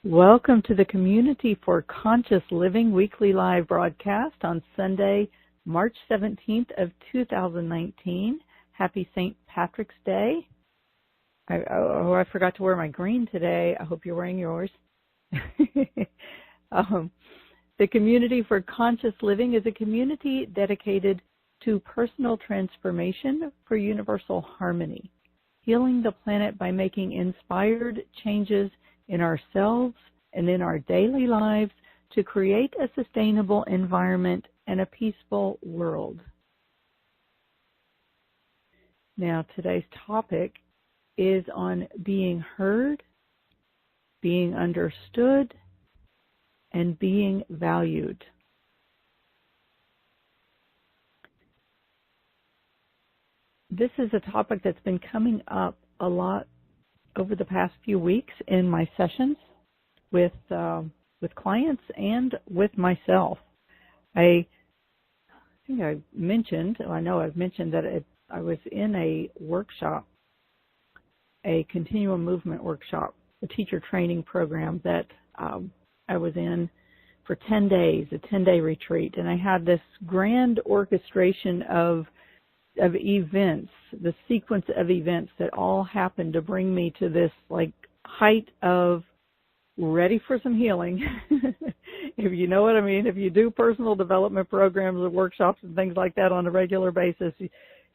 Welcome to the Community for Conscious Living weekly live broadcast on Sunday, March 17th of 2019. Happy St. Patrick's Day. I forgot to wear my green today. I hope you're wearing yours. The Community for Conscious Living is a community dedicated to personal transformation for universal harmony, healing the planet by making inspired changes in ourselves and in our daily lives to create a sustainable environment and a peaceful world. Now, today's topic is on being heard, being understood, and being valued. This is a topic that's been coming up a lot over the past few weeks in my sessions with clients and with myself. I think I've mentioned that I was in a workshop, a continuum movement workshop, a teacher training program that I was in for 10 days, a 10-day retreat, and I had this grand orchestration of events, the sequence of events that all happened to bring me to this height of ready for some healing. If you know what I mean, if you do personal development programs or workshops and things like that on a regular basis,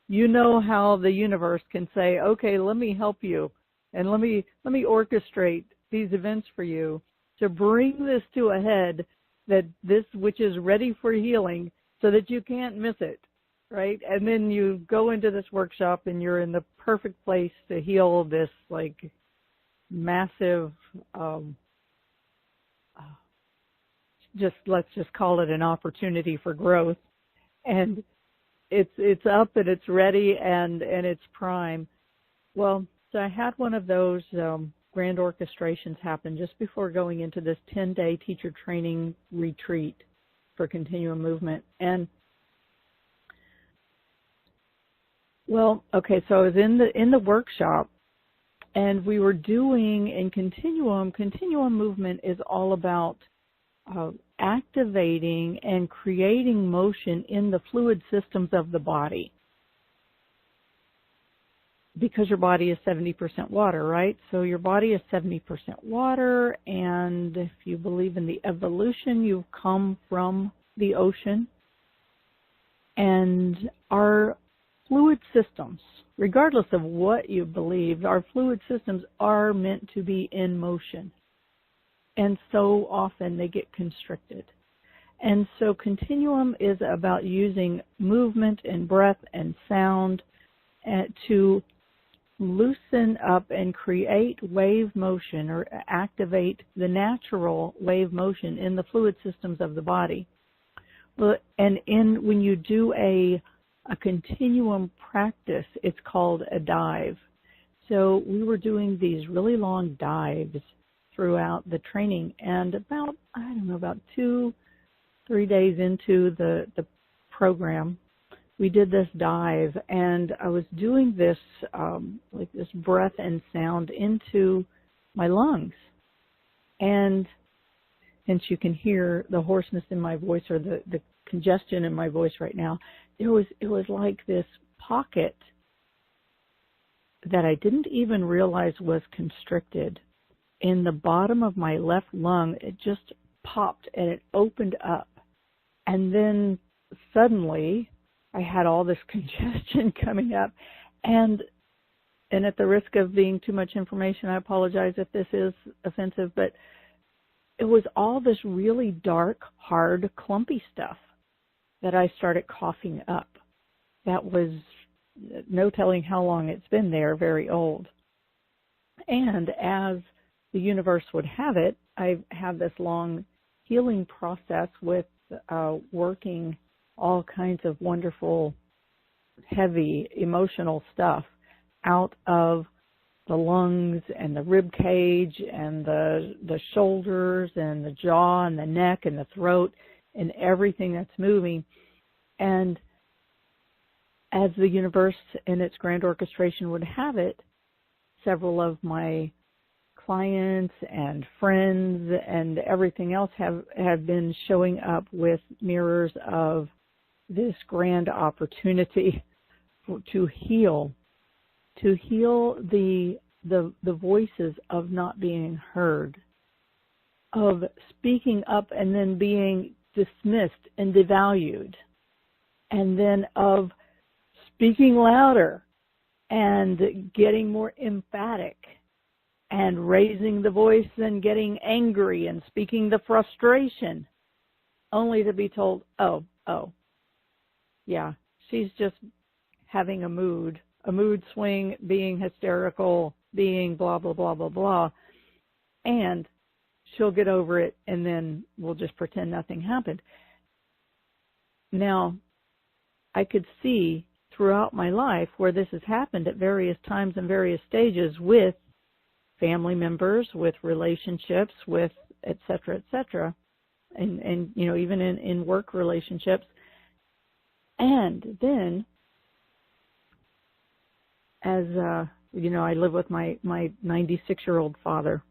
you know how the universe can say, okay, let me help you and let me orchestrate these events for you to bring this to a head, that this which is ready for healing, so that you can't miss it. Right? And then you go into this workshop and you're in the perfect place to heal this massive, let's just call it an opportunity for growth. And it's up and it's ready and it's prime. Well, so I had one of those grand orchestrations happen just before going into this 10-day teacher training retreat for continuum movement. And well, okay, so I was in the workshop, and we were doing in continuum movement is all about activating and creating motion in the fluid systems of the body. Because your body is 70% water, right? So your body is 70% water, and if you believe in the evolution, you've come from the ocean. And our fluid systems, regardless of what you believe, our fluid systems are meant to be in motion. And so often they get constricted. And so continuum is about using movement and breath and sound to loosen up and create wave motion or activate the natural wave motion in the fluid systems of the body. Well, and when you do a continuum practice, it's called a dive. So we were doing these really long dives throughout the training, and about 2-3 days into the program, we did this dive, and I was doing this this breath and sound into my lungs, and you can hear the hoarseness in my voice or the congestion in my voice right now. It was like this pocket that I didn't even realize was constricted in the bottom of my left lung. It just popped and it opened up, and then suddenly I had all this congestion coming up, and at the risk of being too much information, I apologize if this is offensive, but it was all this really dark, hard, clumpy stuff that I started coughing up. That was no telling how long it's been there, very old. And as the universe would have it, I had this long healing process with working all kinds of wonderful, heavy, emotional stuff out of the lungs and the rib cage and the shoulders and the jaw and the neck and the throat and everything that's moving. And as the universe in its grand orchestration would have it, several of my clients and friends and everything else have been showing up with mirrors of this grand opportunity to heal the voices of not being heard, of speaking up and then being dismissed and devalued, and then of speaking louder and getting more emphatic and raising the voice and getting angry and speaking the frustration, only to be told, oh, yeah, she's just having a mood swing, being hysterical, being blah, blah, blah, blah, blah, and she'll get over it, and then we'll just pretend nothing happened. Now, I could see throughout my life where this has happened at various times and various stages with family members, with relationships, with et cetera, and you know, even in work relationships. And then, as you know, I live with my 96-year-old father.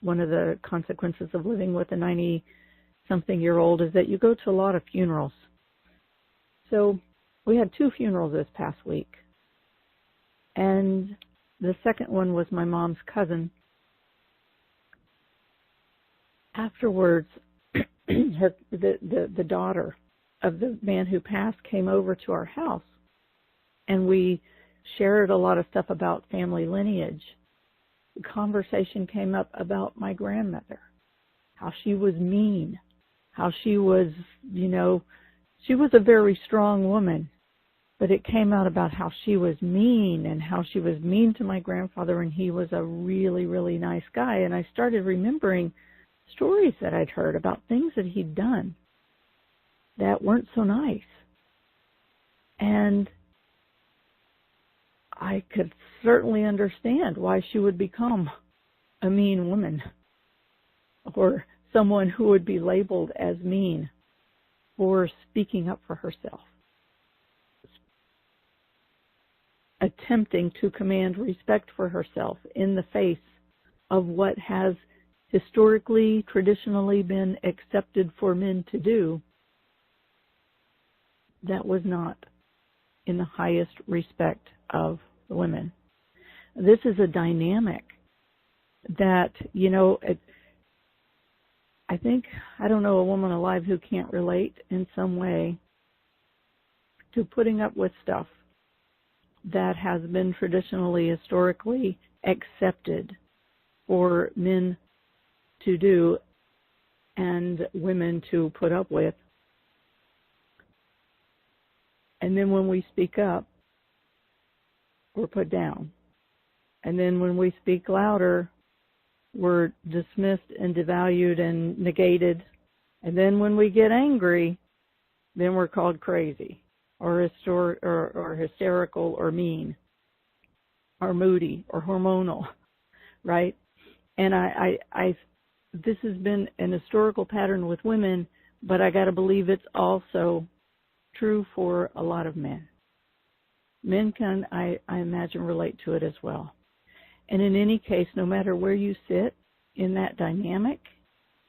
One of the consequences of living with a 90-something-year-old is that you go to a lot of funerals. So we had 2 funerals this past week. And the second one was my mom's cousin. Afterwards, the daughter of the man who passed came over to our house, and we shared a lot of stuff about family lineage. The conversation came up about my grandmother, how she was mean, how she was, you know, she was a very strong woman, but it came out about how she was mean and how she was mean to my grandfather, and he was a really, really nice guy. And I started remembering stories that I'd heard about things that he'd done that weren't so nice. And I could certainly understand why she would become a mean woman, or someone who would be labeled as mean for speaking up for herself, attempting to command respect for herself in the face of what has historically, traditionally been accepted for men to do. That was not in the highest respect of the women. This is a dynamic that, you know, I don't know a woman alive who can't relate in some way to putting up with stuff that has been traditionally, historically accepted for men to do and women to put up with. And then when we speak up, we're put down. And then when we speak louder, we're dismissed and devalued and negated. And then when we get angry, then we're called crazy or hysterical or mean or moody or hormonal, right? And this has been an historical pattern with women, but I got to believe it's also true for a lot of men. Men can, I imagine, relate to it as well. And in any case, no matter where you sit in that dynamic,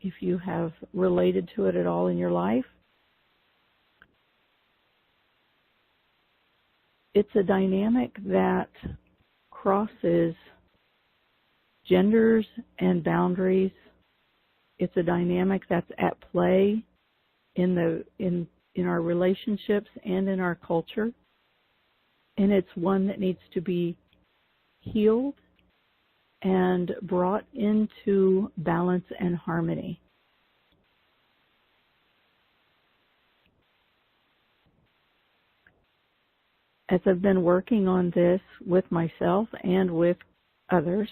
if you have related to it at all in your life, it's a dynamic that crosses genders and boundaries. It's a dynamic that's at play in our relationships and in our culture. And it's one that needs to be healed and brought into balance and harmony. As I've been working on this with myself and with others,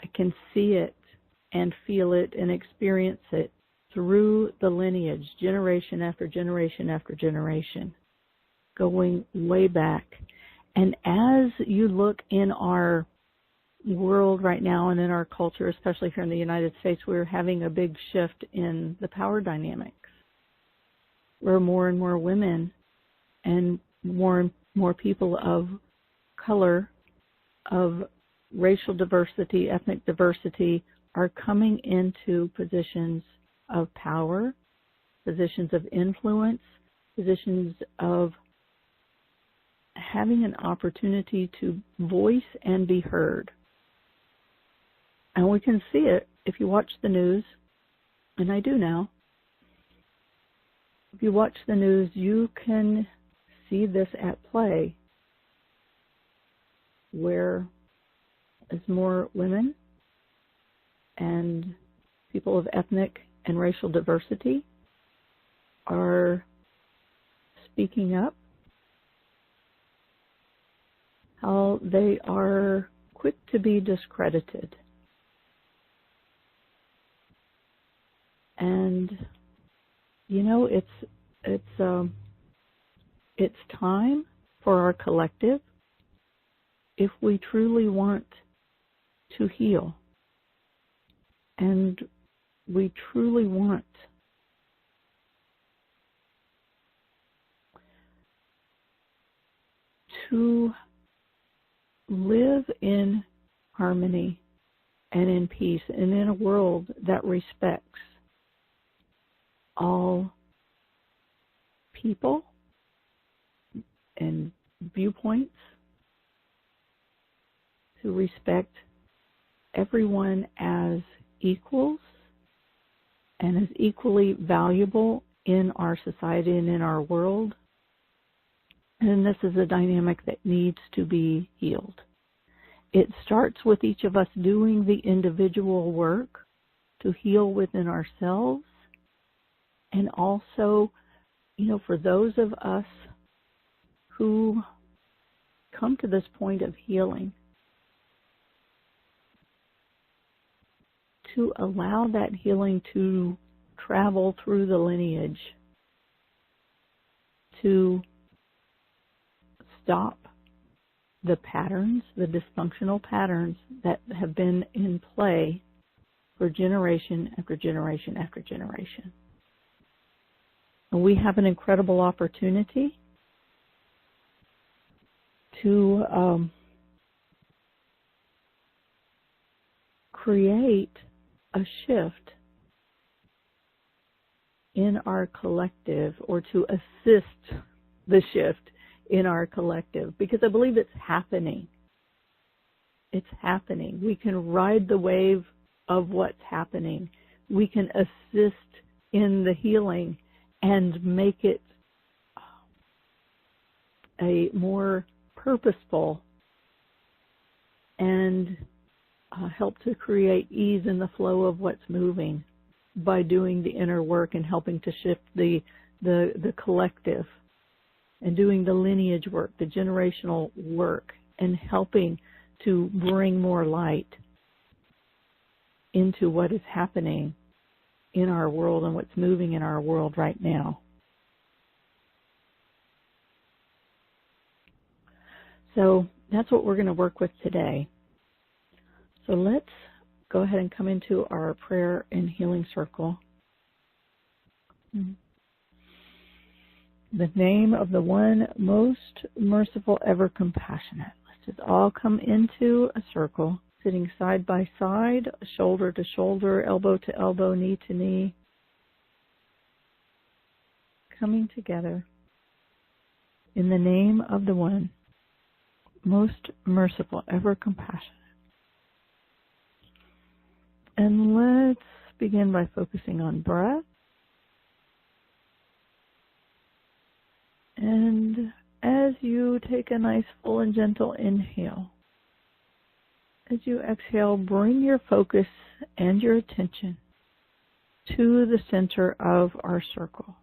I can see it and feel it and experience it through the lineage, generation after generation after generation, going way back. And as you look in our world right now and in our culture, especially here in the United States, we're having a big shift in the power dynamics, where more and more women and more people of color, of racial diversity, ethnic diversity are coming into positions of power, positions of influence, positions of having an opportunity to voice and be heard. And we can see it if you watch the news, and I do now. If you watch the news, you can see this at play, where as more women and people of ethnic and racial diversity are speaking up, how they are quick to be discredited. And you know, it's time for our collective, if we truly want to heal and we truly want to live in harmony and in peace and in a world that respects all people and viewpoints, to respect everyone as equals and as equally valuable in our society and in our world. And this is a dynamic that needs to be healed. It starts with each of us doing the individual work to heal within ourselves, and also, you know, for those of us who come to this point of healing, to allow that healing to travel through the lineage, to stop the patterns, the dysfunctional patterns that have been in play for generation after generation after generation. And we have an incredible opportunity to create a shift in our collective, or to assist the shift in our collective, because I believe it's happening. It's happening. We can ride the wave of what's happening. We can assist in the healing and make it a more purposeful and help to create ease in the flow of what's moving by doing the inner work and helping to shift the collective, and doing the lineage work, the generational work, and helping to bring more light into what is happening in our world and what's moving in our world right now. So that's what we're going to work with today. So let's go ahead and come into our prayer and healing circle. The name of the one most merciful, ever compassionate. Let's just all come into a circle, sitting side by side, shoulder to shoulder, elbow to elbow, knee to knee, coming together in the name of the one most merciful, ever compassionate. And let's begin by focusing on breath. And as you take a nice full and gentle inhale, as you exhale, bring your focus and your attention to the center of our circle.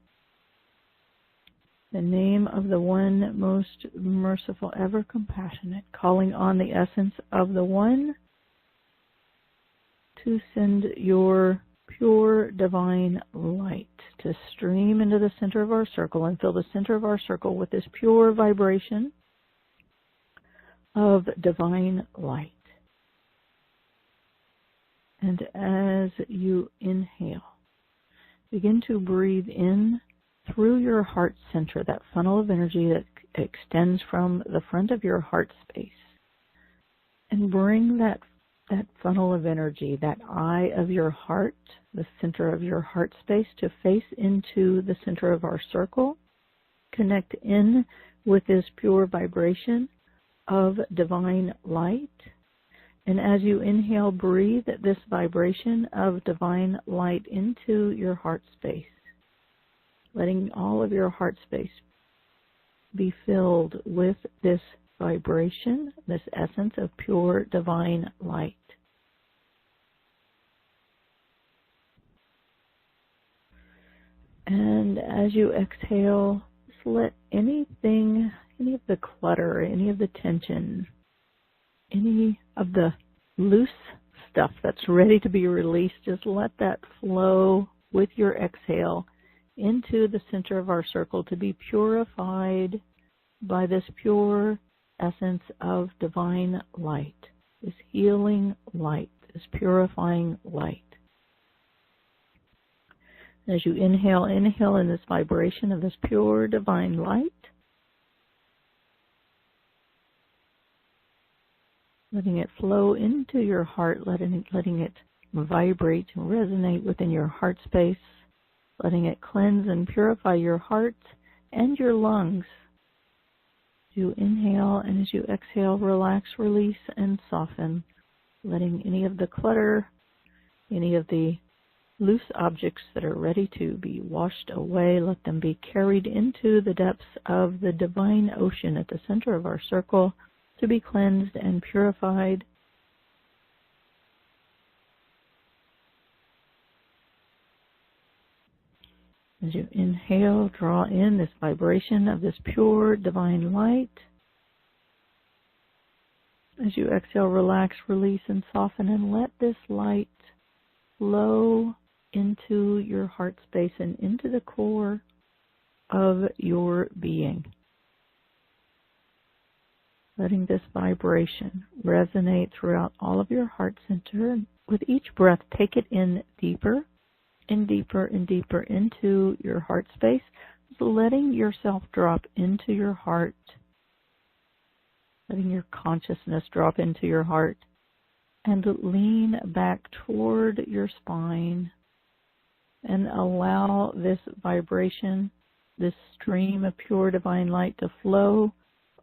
The name of the one most merciful, ever compassionate, calling on the essence of the one to send your pure divine light to stream into the center of our circle and fill the center of our circle with this pure vibration of divine light. And as you inhale, begin to breathe in through your heart center, that funnel of energy that extends from the front of your heart space and bring that funnel of energy, that eye of your heart, the center of your heart space, to face into the center of our circle. Connect in with this pure vibration of divine light. And as you inhale, breathe this vibration of divine light into your heart space, letting all of your heart space be filled with this vibration, this essence of pure divine light. And as you exhale, just let anything, any of the clutter, any of the tension, any of the loose stuff that's ready to be released, just let that flow with your exhale into the center of our circle to be purified by this pure essence of divine light, this healing light, this purifying light. As you inhale in this vibration of this pure divine light, letting it flow into your heart, letting it vibrate and resonate within your heart space, letting it cleanse and purify your heart and your lungs. As you inhale and as you exhale, relax, release, and soften, letting any of the clutter, any of the loose objects that are ready to be washed away, let them be carried into the depths of the divine ocean at the center of our circle to be cleansed and purified. As you inhale, draw in this vibration of this pure divine light. As you exhale, relax, release, and soften, and let this light flow into your heart space and into the core of your being. Letting this vibration resonate throughout all of your heart center. With each breath, take it in deeper and deeper and deeper into your heart space, letting yourself drop into your heart, letting your consciousness drop into your heart, and lean back toward your spine and allow this vibration, this stream of pure divine light to flow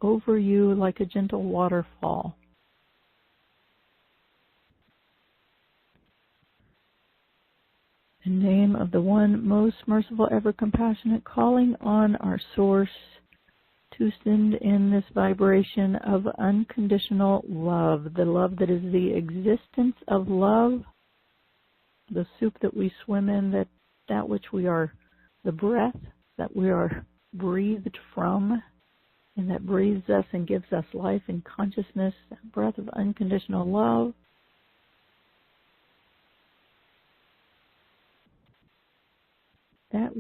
over you like a gentle waterfall. In the name of the one most merciful, ever compassionate, calling on our source to send in this vibration of unconditional love, the love that is the existence of love, the soup that we swim in, that which we are, the breath that we are breathed from, and that breathes us and gives us life and consciousness, that breath of unconditional love. That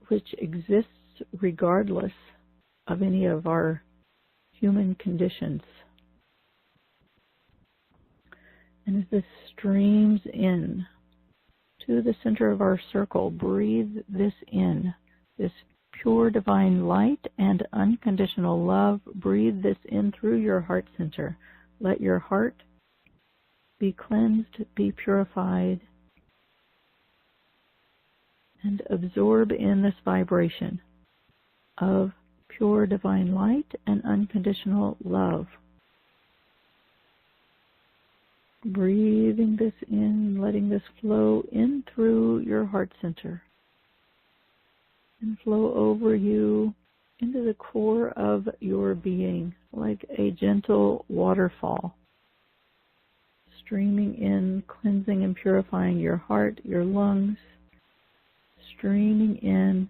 which exists regardless of any of our human conditions. And as this streams in to the center of our circle, breathe this in, this pure divine light and unconditional love. Breathe this in through your heart center. Let your heart be cleansed, be purified, and absorb in this vibration of pure divine light and unconditional love. Breathing this in, letting this flow in through your heart center and flow over you into the core of your being like a gentle waterfall, streaming in, cleansing and purifying your heart, your lungs, streaming in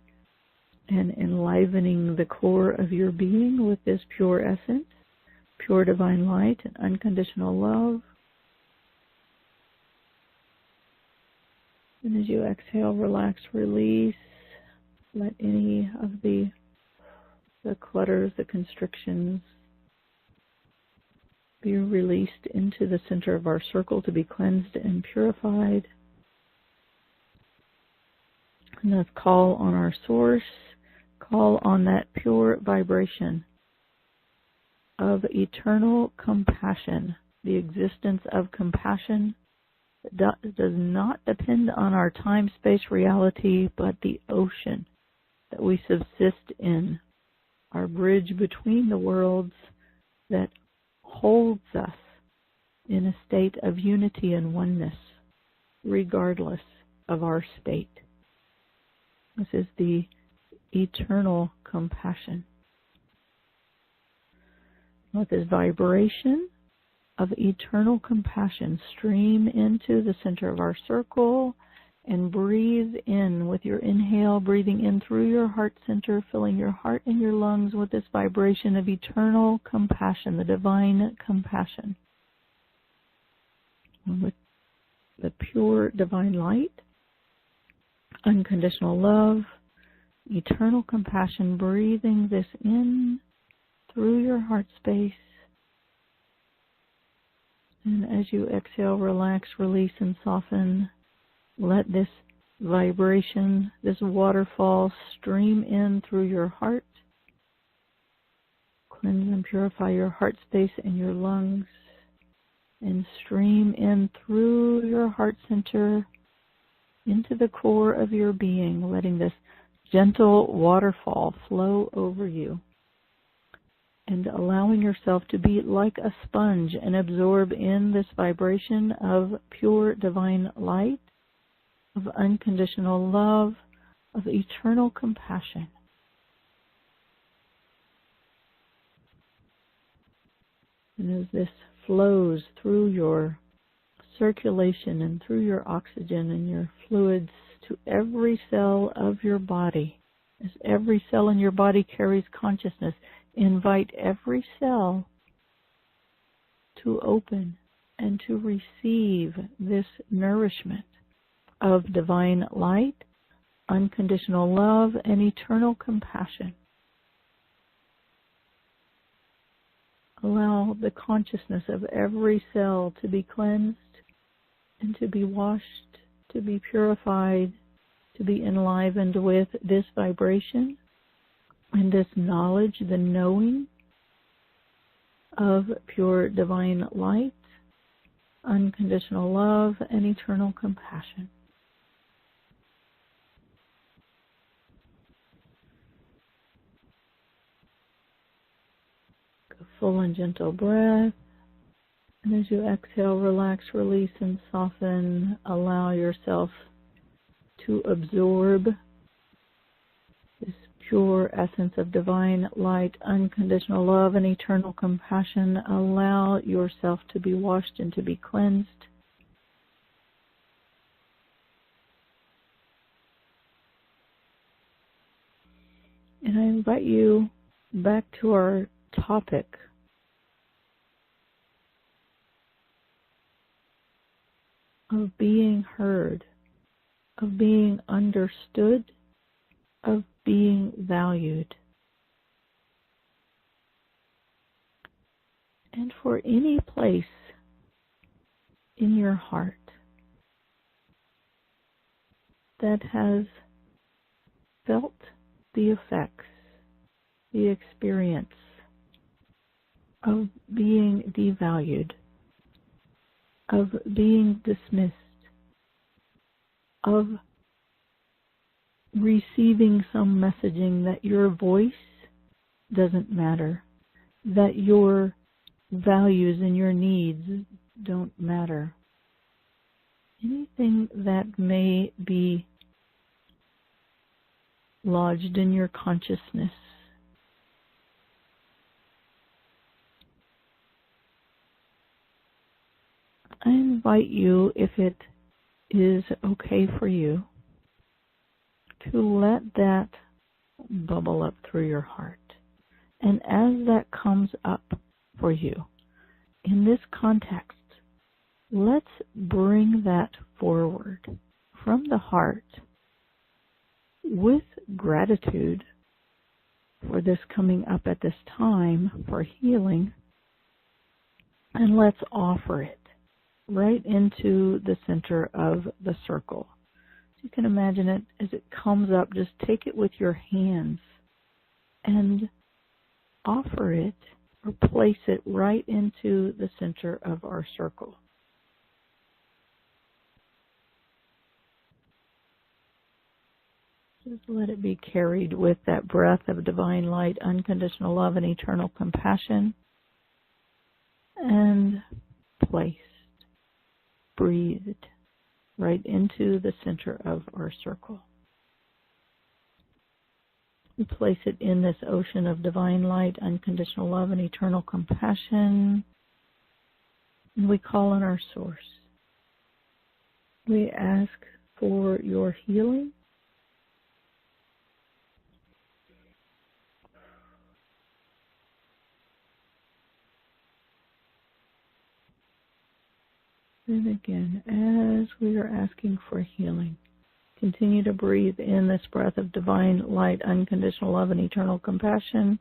and enlivening the core of your being with this pure essence, pure divine light and unconditional love. And as you exhale, relax, release. Let any of the clutters, the constrictions be released into the center of our circle to be cleansed and purified. And let's call on our source, call on that pure vibration of eternal compassion the existence of compassion that does not depend on our time-space reality, but the ocean that we subsist in, our bridge between the worlds that holds us in a state of unity and oneness, regardless of our state. This is the eternal compassion. Let this vibration of eternal compassion stream into the center of our circle and breathe in with your inhale, breathing in through your heart center, filling your heart and your lungs with this vibration of eternal compassion, the divine compassion. With the pure divine light, unconditional love, eternal compassion, breathing this in through your heart space. And as you exhale, relax, release, and soften. Let this vibration, this waterfall, stream in through your heart. Cleanse and purify your heart space and your lungs. And stream in through your heart center into the core of your being, letting this gentle waterfall flow over you. And allowing yourself to be like a sponge and absorb in this vibration of pure divine light, of unconditional love, of eternal compassion. And as this flows through your circulation and through your oxygen and your fluids to every cell of your body, as every cell in your body carries consciousness, invite every cell to open and to receive this nourishment of divine light, unconditional love, and eternal compassion. Allow the consciousness of every cell to be cleansed and to be washed, to be purified, to be enlivened with this vibration and this knowledge, the knowing of pure divine light, unconditional love, and eternal compassion. A full and gentle breath. And as you exhale, relax, release, and soften. Allow yourself to absorb this pure essence of divine light, unconditional love, and eternal compassion. Allow yourself to be washed and to be cleansed. And I invite you back to our topic of being heard, of being understood, of being valued. And for any place in your heart that has felt the effects, the experience of being devalued, of being dismissed, of receiving some messaging that your voice doesn't matter, that your values and your needs don't matter. Anything that may be lodged in your consciousness. I invite you, if it is okay for you, to let that bubble up through your heart. And as that comes up for you, in this context, let's bring that forward from the heart with gratitude for this coming up at this time for healing, and let's offer it right into the center of the circle. You can imagine it as it comes up, just take it with your hands and offer it or place it right into the center of our circle. Just let it be carried with that breath of divine light, unconditional love, and eternal compassion, and placed, breathed right into the center of our circle. We place it in this ocean of divine light, unconditional love, and eternal compassion, and we call on our source. We ask for your healing. And again, as we are asking for healing, continue to breathe in this breath of divine light, unconditional love, and eternal compassion.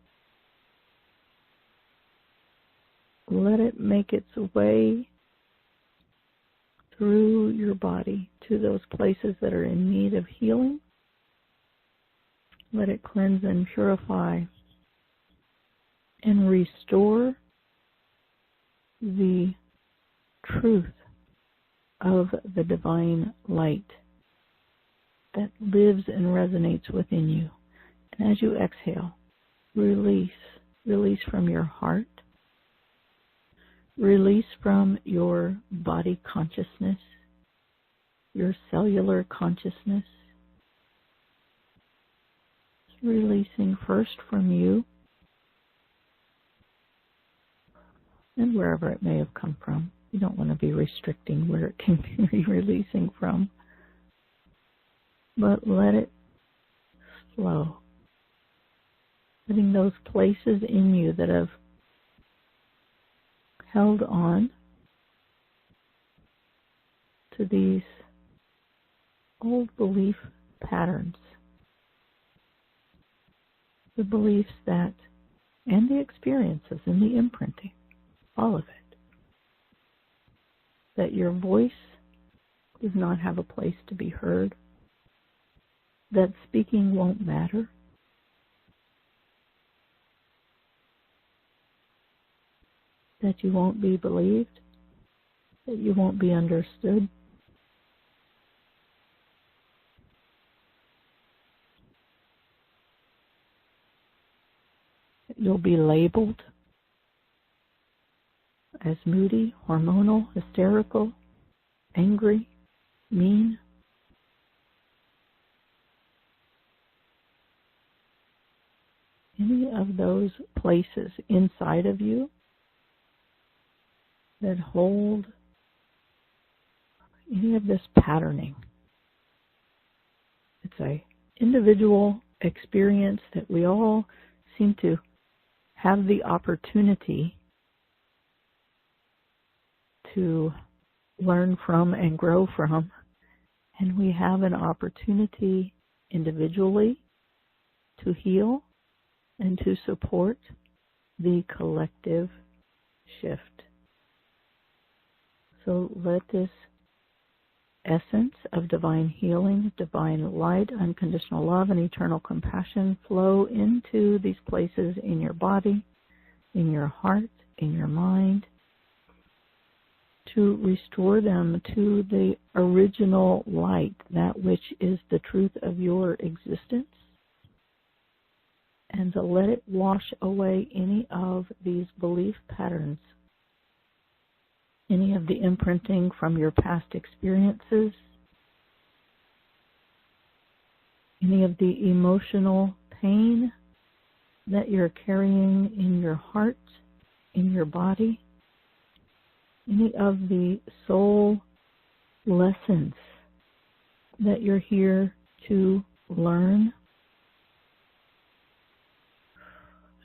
Let it make its way through your body to those places that are in need of healing. Let it cleanse and purify and restore the truth of the divine light that lives and resonates within you. And as you exhale, release from your heart, release from your body consciousness, your cellular consciousness, releasing first from you and wherever it may have come from. You don't want to be restricting where it can be releasing from, but let it flow. Letting those places in you that have held on to these old belief patterns, the beliefs that, and the experiences and the imprinting, all of it, that your voice does not have a place to be heard, that speaking won't matter, that you won't be believed, that you won't be understood. That you'll be labeled as moody, hormonal, hysterical, angry, mean. Any of those places inside of you that hold any of this patterning. It's an individual experience that we all seem to have the opportunity to learn from and grow from, and we have an opportunity individually to heal and to support the collective shift. So let this essence of divine healing, divine light, unconditional love, and eternal compassion flow into these places in your body, in your heart, in your mind, to restore them to the original light, that which is the truth of your existence, and to let it wash away any of these belief patterns, any of the imprinting from your past experiences, any of the emotional pain that you're carrying in your heart, in your body, any of the soul lessons that you're here to learn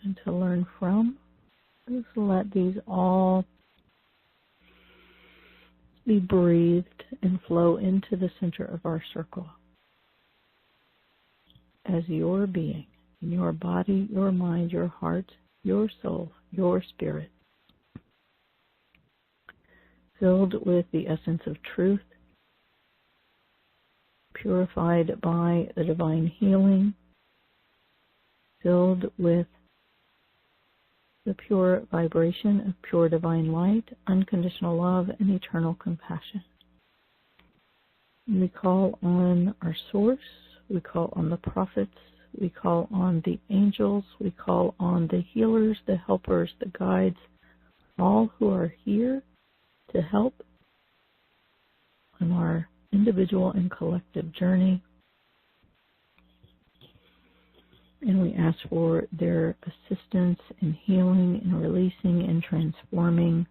and to learn from. Just let these all be breathed and flow into the center of our circle as your being, in your body, your mind, your heart, your soul, your spirit, filled with the essence of truth, purified by the divine healing, filled with the pure vibration of pure divine light, unconditional love, and eternal compassion. We call on our source, we call on the prophets, we call on the angels, we call on the healers, the helpers, the guides, all who are here to help on our individual and collective journey. And we ask for their assistance in healing and releasing and transforming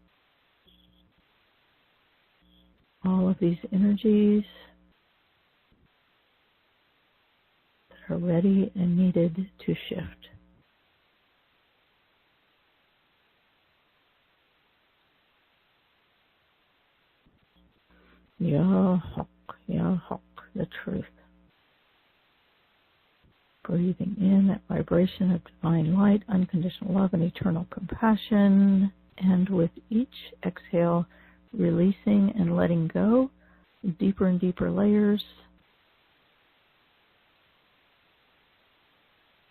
all of these energies that are ready and needed to shift. Yahok, the truth. Breathing in that vibration of divine light, unconditional love, and eternal compassion. And with each exhale, releasing and letting go, deeper and deeper layers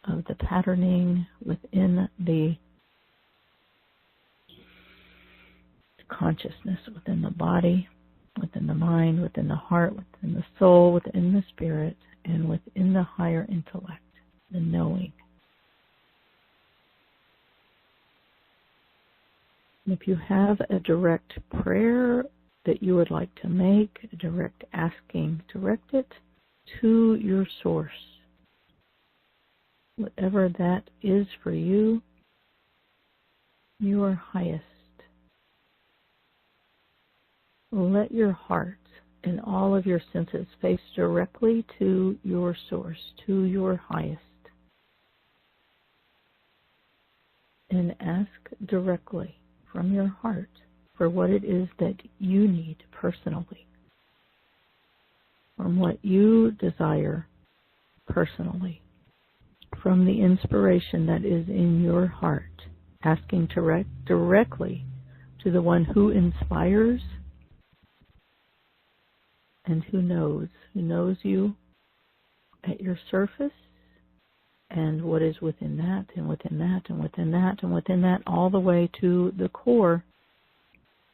of the patterning within the consciousness, within the body, within the mind, within the heart, within the soul, within the spirit, and within the higher intellect, the knowing. And if you have a direct prayer that you would like to make, a direct asking, direct it to your source. Whatever that is for you, your highest. Let your heart and all of your senses face directly to your source, to your highest. And ask directly from your heart for what it is that you need personally, from what you desire personally, from the inspiration that is in your heart, asking directly to the one who inspires and who knows you at your surface and what is within that and within that and within that and within that, all the way to the core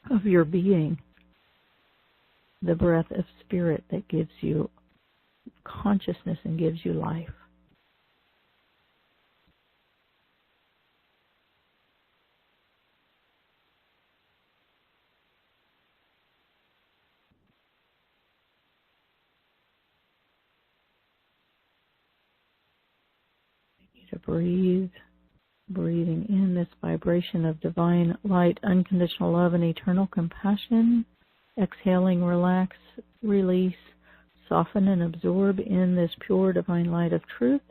of your being, the breath of spirit that gives you consciousness and gives you life. To breathe, breathing in this vibration of divine light, unconditional love, and eternal compassion. Exhaling, relax, release, soften, and absorb in this pure divine light of truth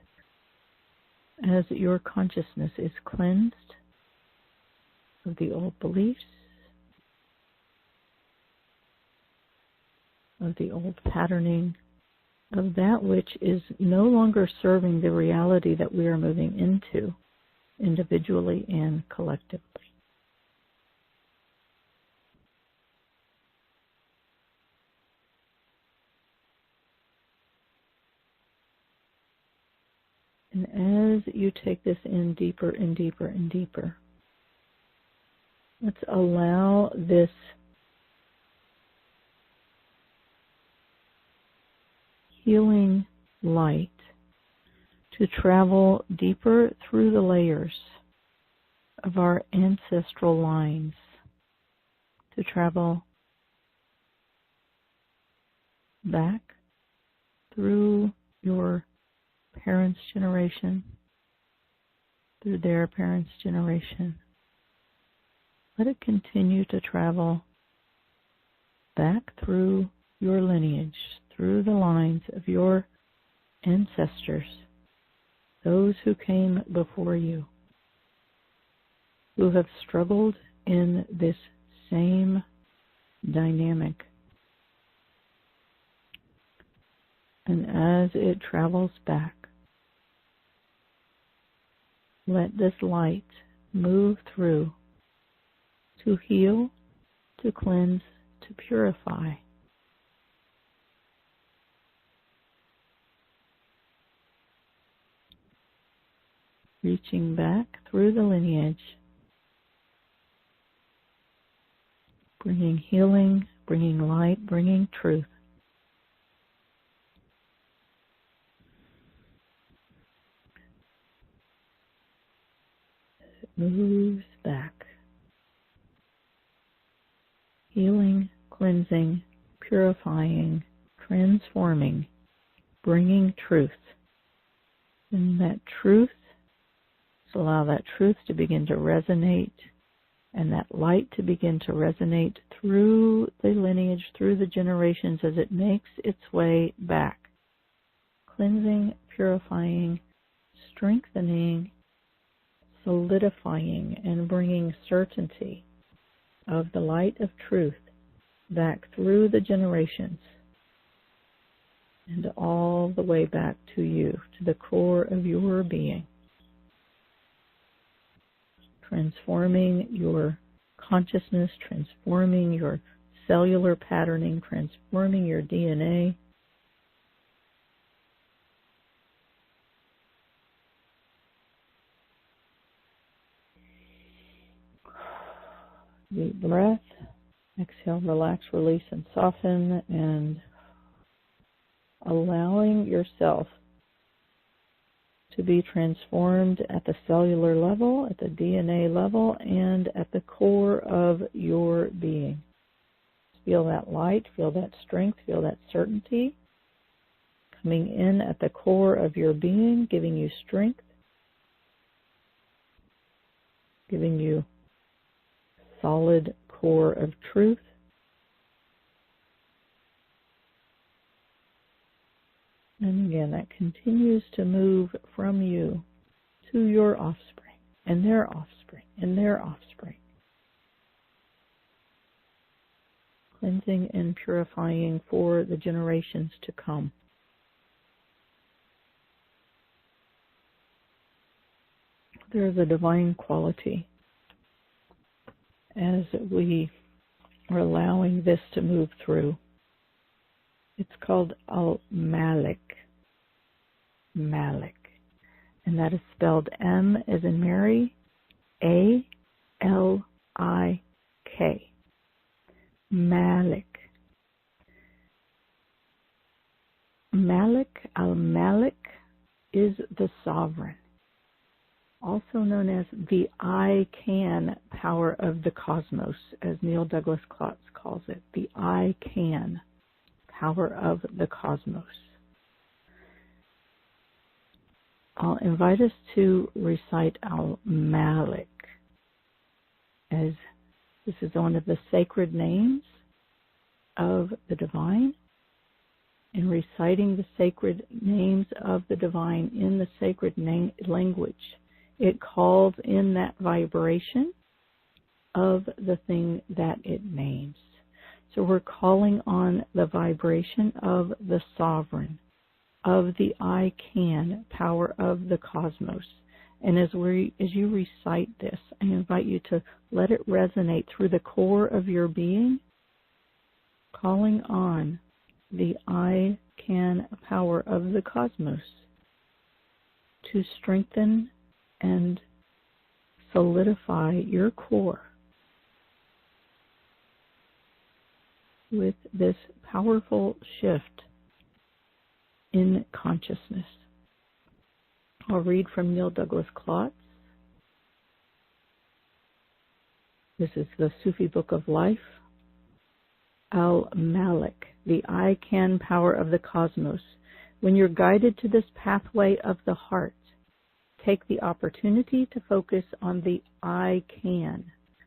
as your consciousness is cleansed of the old beliefs, of the old patterning, of that which is no longer serving the reality that we are moving into, individually and collectively. And as you take this in deeper and deeper and deeper, let's allow this healing light to travel deeper through the layers of our ancestral lines, to travel back through your parents' generation, through their parents' generation. Let it continue to travel back through your lineage, through the lines of your ancestors, those who came before you, who have struggled in this same dynamic. And as it travels back, let this light move through to heal, to cleanse, to purify. Reaching back through the lineage bringing healing, bringing light, bringing truth. It moves back. Healing, cleansing, purifying, transforming, bringing truth. And that truth, just allow that truth to begin to resonate and that light to begin to resonate through the lineage, through the generations as it makes its way back. Cleansing, purifying, strengthening, solidifying, and bringing certainty of the light of truth back through the generations and all the way back to you, to the core of your being. Transforming your consciousness, transforming your cellular patterning, transforming your DNA. Deep breath. Exhale, relax, release, and soften, and allowing yourself to be transformed at the cellular level, at the DNA level, and at the core of your being. Feel that light, feel that strength, feel that certainty coming in at the core of your being, giving you strength, giving you solid core of truth. And again, that continues to move from you to your offspring, and their offspring, and their offspring. Cleansing and purifying for the generations to come. There is a divine quality as we are allowing this to move through. It's called Al-Malik. Malik. And that is spelled M as in Mary, A-L-I-K. Malik. Malik, Al-Malik, is the sovereign, also known as the I can power of the cosmos, as Neil Douglas Klotz calls it, the I can power of the cosmos. I'll invite us to recite Al-Malik, as this is one of the sacred names of the divine. In reciting the sacred names of the divine in the sacred language, it calls in that vibration of the thing that it names. So we're calling on the vibration of the sovereign, of the I can power of the cosmos. And as you recite this, I invite you to let it resonate through the core of your being, calling on the I can power of the cosmos to strengthen and solidify your core with this powerful shift in consciousness. I'll read from Neil Douglas Klotz. This is the Sufi Book of Life. Al-Malik, the I can power of the cosmos. When you're guided to this pathway of the heart, take the opportunity to focus on the I can,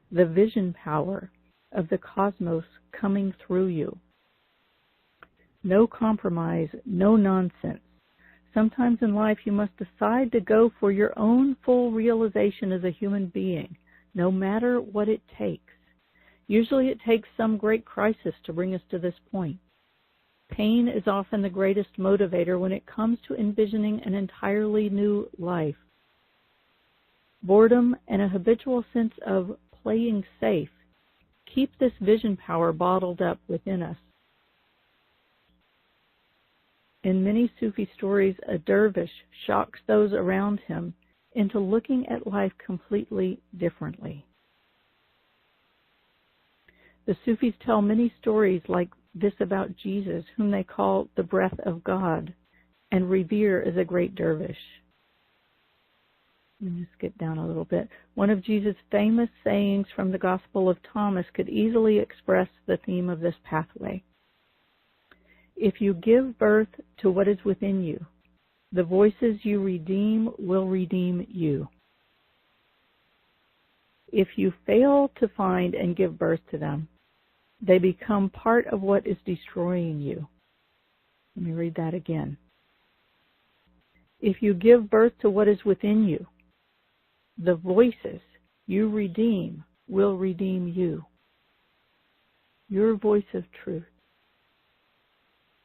the vision power of the cosmos coming through you. No compromise, no nonsense. Sometimes in life you must decide to go for your own full realization as a human being, no matter what it takes. Usually it takes some great crisis to bring us to this point. Pain is often the greatest motivator when it comes to envisioning an entirely new life. Boredom and a habitual sense of playing safe keep this vision power bottled up within us. In many Sufi stories, a dervish shocks those around him into looking at life completely differently. The Sufis tell many stories like this about Jesus, whom they call the breath of God and revere as a great dervish. Let me just get down a little bit. One of Jesus' famous sayings from the Gospel of Thomas could easily express the theme of this pathway. If you give birth to what is within you, the voices you redeem will redeem you. If you fail to find and give birth to them, they become part of what is destroying you. Let me read that again. If you give birth to what is within you, the voices you redeem will redeem you. Your voice of truth,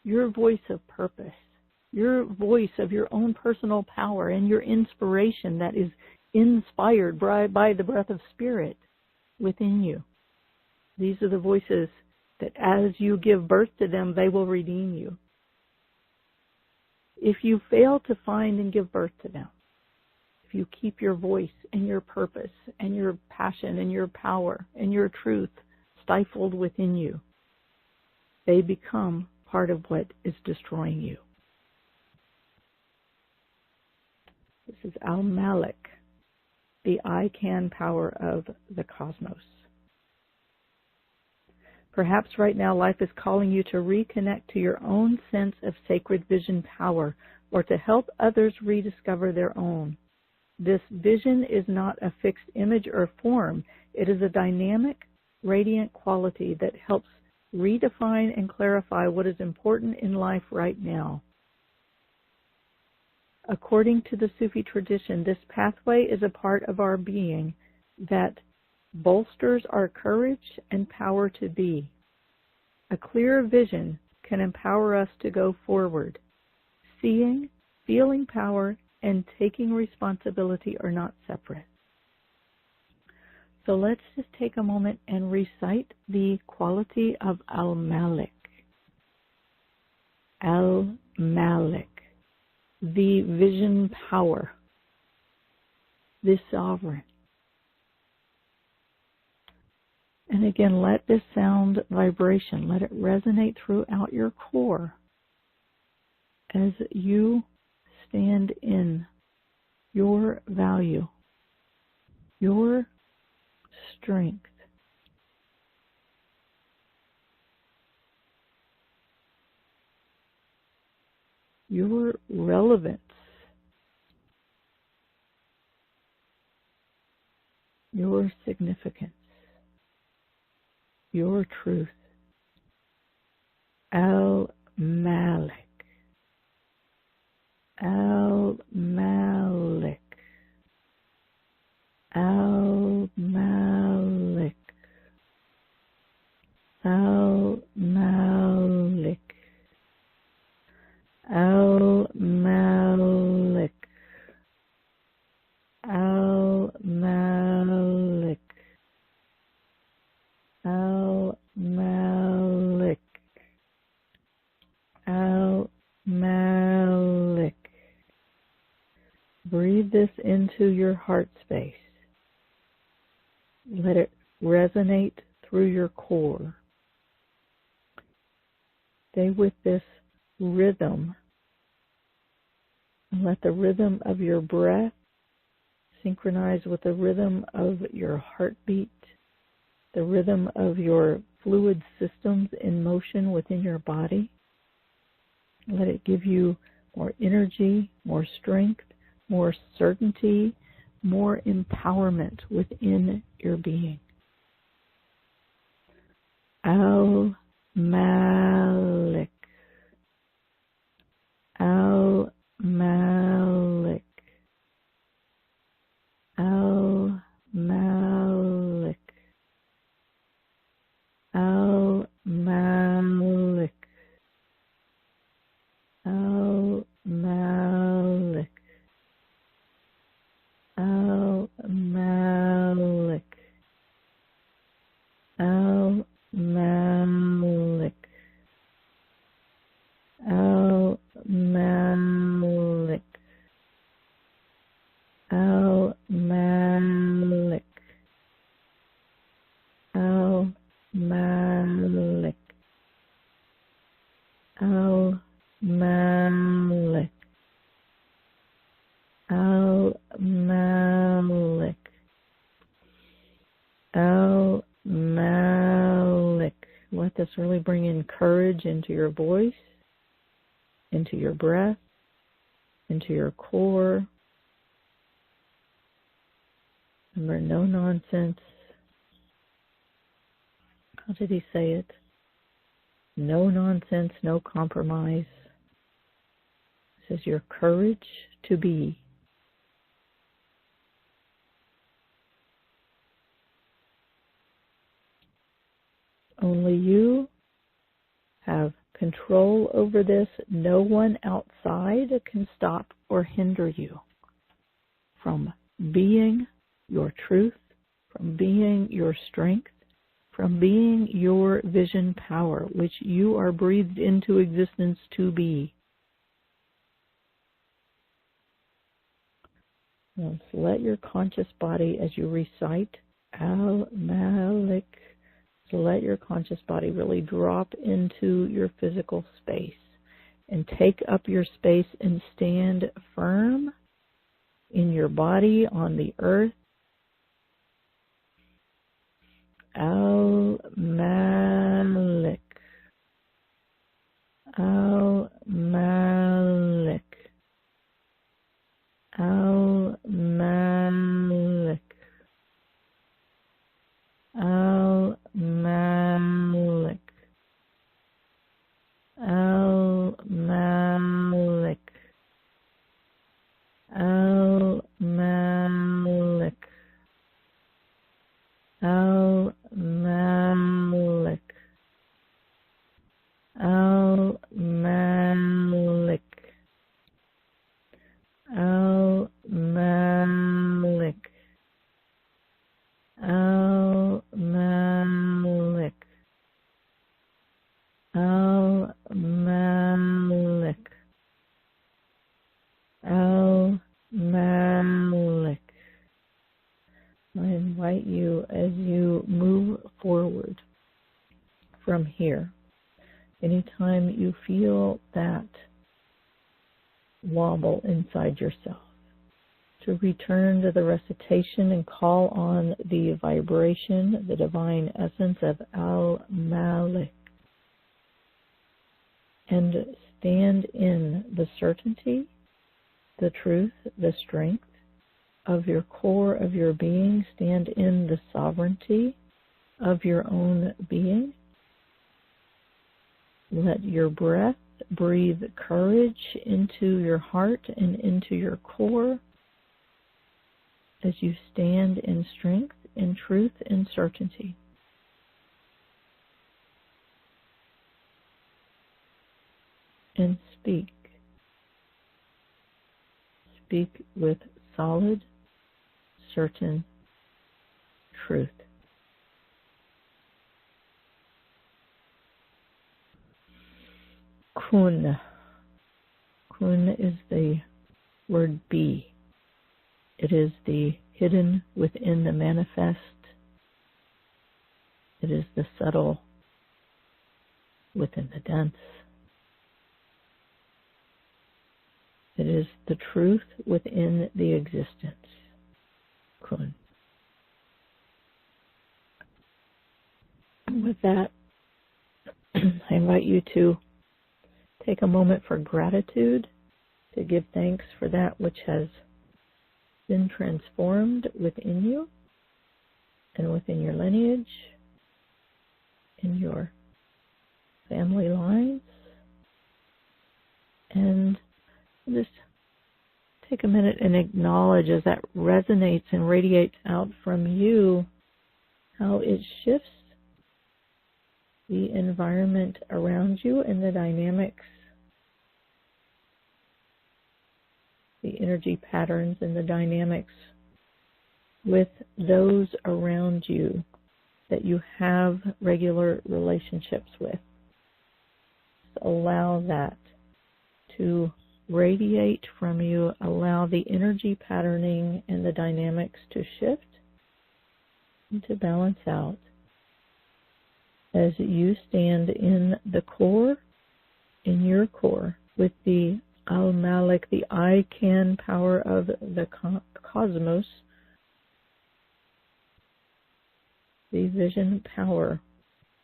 your voice of purpose, your voice of your own personal power and your inspiration that is inspired by the breath of spirit within you. These are the voices that as you give birth to them, they will redeem you. If you fail to find and give birth to them, if you keep your voice and your purpose and your passion and your power and your truth stifled within you, they become part of what is destroying you. This is Al-Malik, the I-Can power of the cosmos. Perhaps right now life is calling you to reconnect to your own sense of sacred vision power, or to help others rediscover their own. This vision is not a fixed image or form. It is a dynamic, radiant quality that helps redefine and clarify what is important in life right now. According to the Sufi tradition, this pathway is a part of our being that bolsters our courage and power to be. A clear vision can empower us to go forward. Seeing, feeling power, and taking responsibility are not separate. So let's just take a moment and recite the quality of Al-Malik. Al-Malik, the vision power, the sovereign. And again, let this sound vibration, let it resonate throughout your core as you stand in your value, your strength, your relevance, your significance, your truth. Al-Malik. Al-Malik. Al-Malik. Al-Malik. Al-Malik. Al-Malik. Al-Malik. Al-Malik. Breathe this into your heart space. Let it resonate through your core. Stay with this rhythm. And let the rhythm of your breath synchronize with the rhythm of your heartbeat, the rhythm of your fluid systems in motion within your body. Let it give you more energy, more strength, more certainty, more empowerment within your being. Al-Malik. Al-Malik. Al-Malik. Al-Malik. Al-Malik. Al-Malik. Al-Malik. Just really bring in courage into your voice, into your breath, into your core. Remember, no nonsense. How did he say it? No nonsense, no compromise. This is your courage to be. Only you have control over this. No one outside can stop or hinder you from being your truth, from being your strength, from being your vision power, which you are breathed into existence to be. Now, let your conscious body, as you recite Al-Malik, let your conscious body really drop into your physical space and take up your space and stand firm in your body on the earth. Al-Malik. Al-Malik. Al-Malik. Al-Malik. Al-Malik. Al-Malik. Al-Malik. Al-Malik. Al-Malik. Al-Malik. Al-Malik. Al-Malik. I invite you, as you move forward from here, anytime you feel that wobble inside yourself, to return to the recitation and call on the vibration, the divine essence of Al-Malik, and stand in the certainty, the truth, the strength of your core of your being. Stand in the sovereignty of your own being. Let your breath breathe courage into your heart and into your core as you stand in strength, in truth, and certainty. And speak. Speak with solid, certain truth. Kun. Kun is the word be. It is the hidden within the manifest. It is the subtle within the dense. It is the truth within the existence. Kun. With that, I invite you to take a moment for gratitude, to give thanks for that which has been transformed within you and within your lineage, in your family lines, and just take a minute and acknowledge as that resonates and radiates out from you how it shifts the environment around you and the dynamics, the energy patterns and the dynamics with those around you that you have regular relationships with. So allow that to radiate from you. Allow the energy patterning and the dynamics to shift and to balance out as you stand in the core, in your core, with the Al-Malik, the I can power of the cosmos, the vision power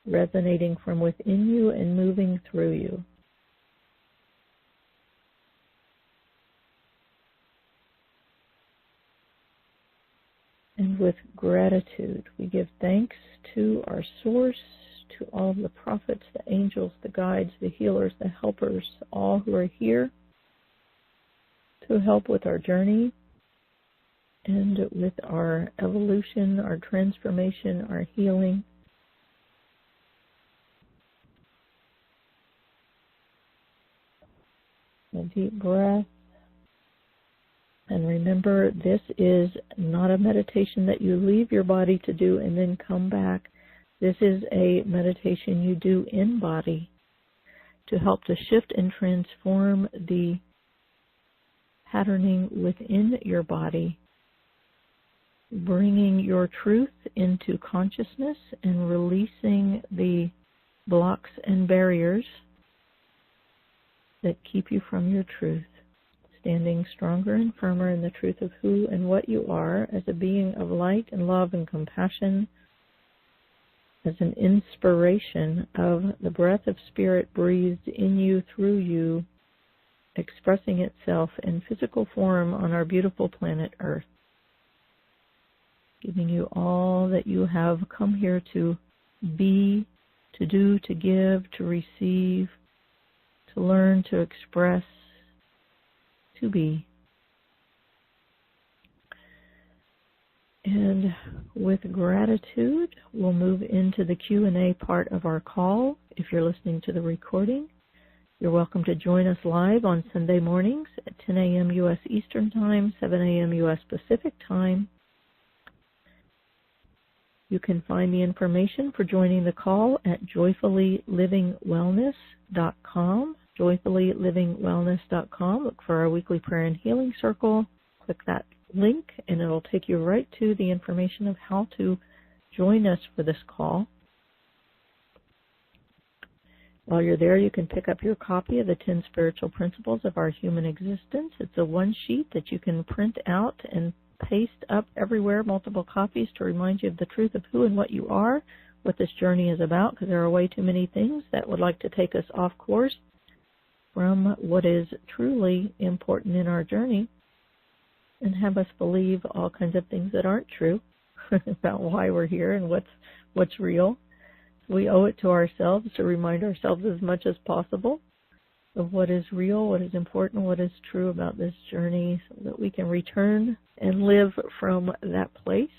resonating from within you and moving through you. And with gratitude, we give thanks to our source, to all of the prophets, the angels, the guides, the healers, the helpers, all who are here to help with our journey and with our evolution, our transformation, our healing. A deep breath. And remember, this is not a meditation that you leave your body to do and then come back. This is a meditation you do in body to help to shift and transform the patterning within your body, bringing your truth into consciousness and releasing the blocks and barriers that keep you from your truth, standing stronger and firmer in the truth of who and what you are as a being of light and love and compassion, as an inspiration of the breath of spirit breathed in you, through you, expressing itself in physical form on our beautiful planet Earth, giving you all that you have come here to be, to do, to give, to receive, to learn, to express, to be. And with gratitude, we'll move into the Q&A part of our call. If you're listening to the recording, you're welcome to join us live on Sunday mornings at 10 a.m. U.S. Eastern Time, 7 a.m. U.S. Pacific Time. You can find the information for joining the call at joyfullylivingwellness.com, joyfullylivingwellness.com. Look for our weekly prayer and healing circle. Click that link, and it'll take you right to the information of how to join us for this call. While you're there, you can pick up your copy of the 10 Spiritual Principles of Our Human Existence. It's a one sheet that you can print out and paste up everywhere, multiple copies, to remind you of the truth of who and what you are, what this journey is about, because there are way too many things that would like to take us off course from what is truly important in our journey and have us believe all kinds of things that aren't true about why we're here and what's real. We owe it to ourselves to remind ourselves as much as possible of what is real, what is important, what is true about this journey, so that we can return and live from that place.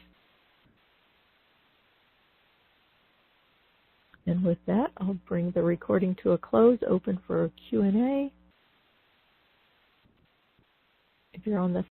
And with that, I'll bring the recording to a close, open for Q&A. If you're on the